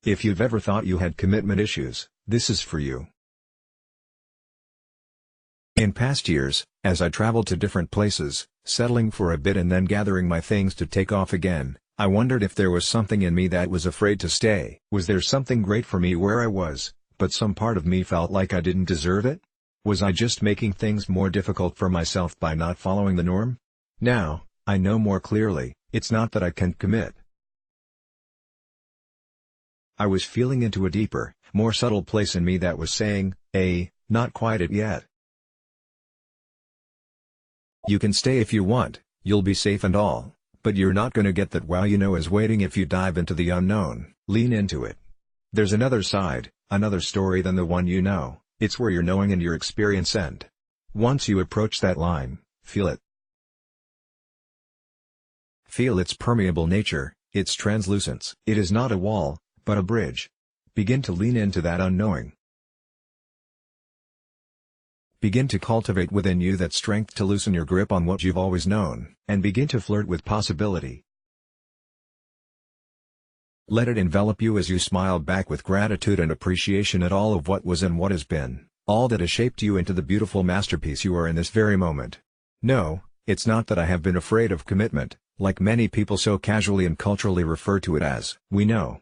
If you've ever thought you had commitment issues, this is for you. In past years, as I traveled to different places, settling for a bit and then gathering my things to take off again, I wondered if there was something in me that was afraid to stay. Was there something great for me where I was, but some part of me felt like I didn't deserve it? Was I just making things more difficult for myself by not following the norm? Now, I know more clearly, it's not that I can't commit. I was feeling into a deeper, more subtle place in me that was saying, not quite it yet. You can stay if you want, you'll be safe and all, but you're not gonna get that wow you know is waiting if you dive into the unknown. Lean into it. There's another side, another story than the one you know. It's where your knowing and your experience end. Once you approach that line, feel it. Feel its permeable nature, its translucence. It is not a wall, but a bridge. Begin to lean into that unknowing. Begin to cultivate within you that strength to loosen your grip on what you've always known, and begin to flirt with possibility. Let it envelop you as you smile back with gratitude and appreciation at all of what was and what has been, all that has shaped you into the beautiful masterpiece you are in this very moment. No, it's not that I have been afraid of commitment, like many people so casually and culturally refer to it as. We know.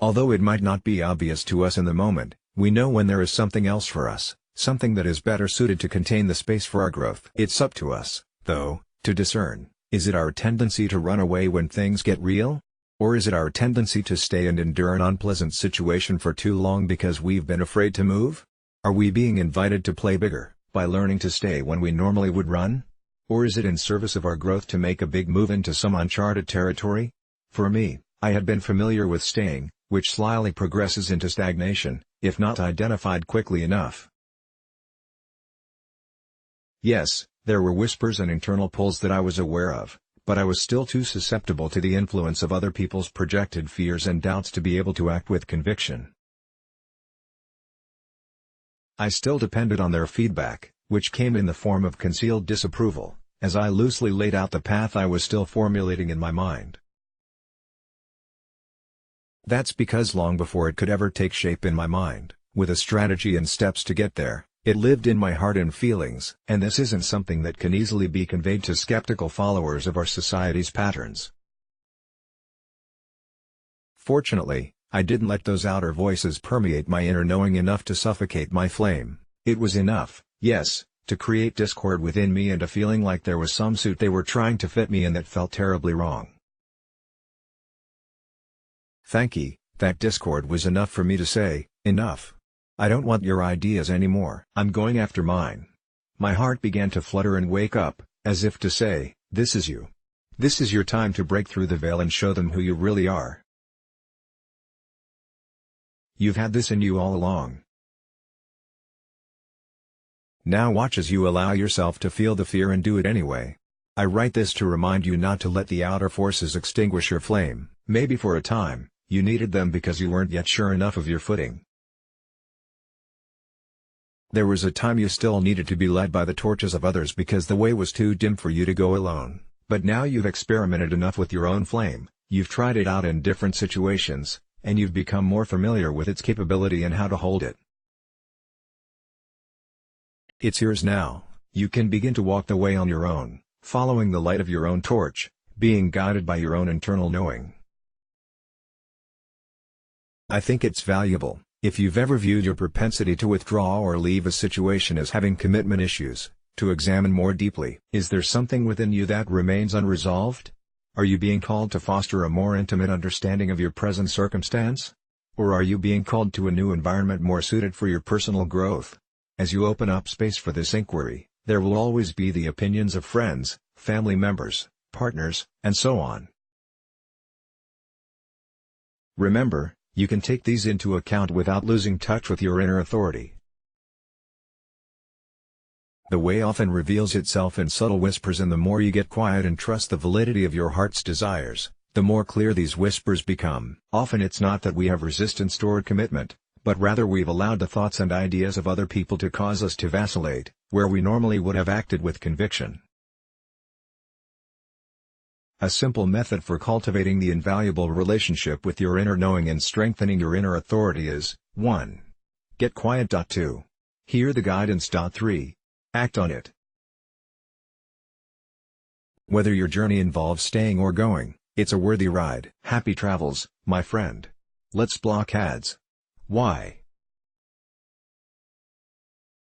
Although it might not be obvious to us in the moment, we know when there is something else for us, something that is better suited to contain the space for our growth. It's up to us, though, to discern, is it our tendency to run away when things get real? Or is it our tendency to stay and endure an unpleasant situation for too long because we've been afraid to move? Are we being invited to play bigger, by learning to stay when we normally would run? Or is it in service of our growth to make a big move into some uncharted territory? For me, I had been familiar with staying, which slyly progresses into stagnation, if not identified quickly enough. Yes, there were whispers and internal pulls that I was aware of, but I was still too susceptible to the influence of other people's projected fears and doubts to be able to act with conviction. I still depended on their feedback, which came in the form of concealed disapproval, as I loosely laid out the path I was still formulating in my mind. That's because long before it could ever take shape in my mind, with a strategy and steps to get there, it lived in my heart and feelings. And this isn't something that can easily be conveyed to skeptical followers of our society's patterns. Fortunately, I didn't let those outer voices permeate my inner knowing enough to suffocate my flame. It was enough, yes, to create discord within me and a feeling like there was some suit they were trying to fit me in that felt terribly wrong. Thank you, that discord was enough for me to say, enough. I don't want your ideas anymore. I'm going after mine. My heart began to flutter and wake up, as if to say, this is you. This is your time to break through the veil and show them who you really are. You've had this in you all along. Now watch as you allow yourself to feel the fear and do it anyway. I write this to remind you not to let the outer forces extinguish your flame. Maybe for a time, you needed them because you weren't yet sure enough of your footing. There was a time you still needed to be led by the torches of others because the way was too dim for you to go alone. But now you've experimented enough with your own flame, you've tried it out in different situations, and you've become more familiar with its capability and how to hold it. It's yours now. You can begin to walk the way on your own, following the light of your own torch, being guided by your own internal knowing. I think it's valuable, if you've ever viewed your propensity to withdraw or leave a situation as having commitment issues, to examine more deeply. Is there something within you that remains unresolved? Are you being called to foster a more intimate understanding of your present circumstance? Or are you being called to a new environment more suited for your personal growth? As you open up space for this inquiry, there will always be the opinions of friends, family members, partners, and so on. Remember, you can take these into account without losing touch with your inner authority. The way often reveals itself in subtle whispers, and the more you get quiet and trust the validity of your heart's desires, the more clear these whispers become. Often it's not that we have resistance toward commitment, but rather we've allowed the thoughts and ideas of other people to cause us to vacillate, where we normally would have acted with conviction. A simple method for cultivating the invaluable relationship with your inner knowing and strengthening your inner authority is: 1. Get quiet. 2. Hear the guidance. 3. Act on it. Whether your journey involves staying or going, it's a worthy ride. Happy travels, my friend. Let's block ads. Why?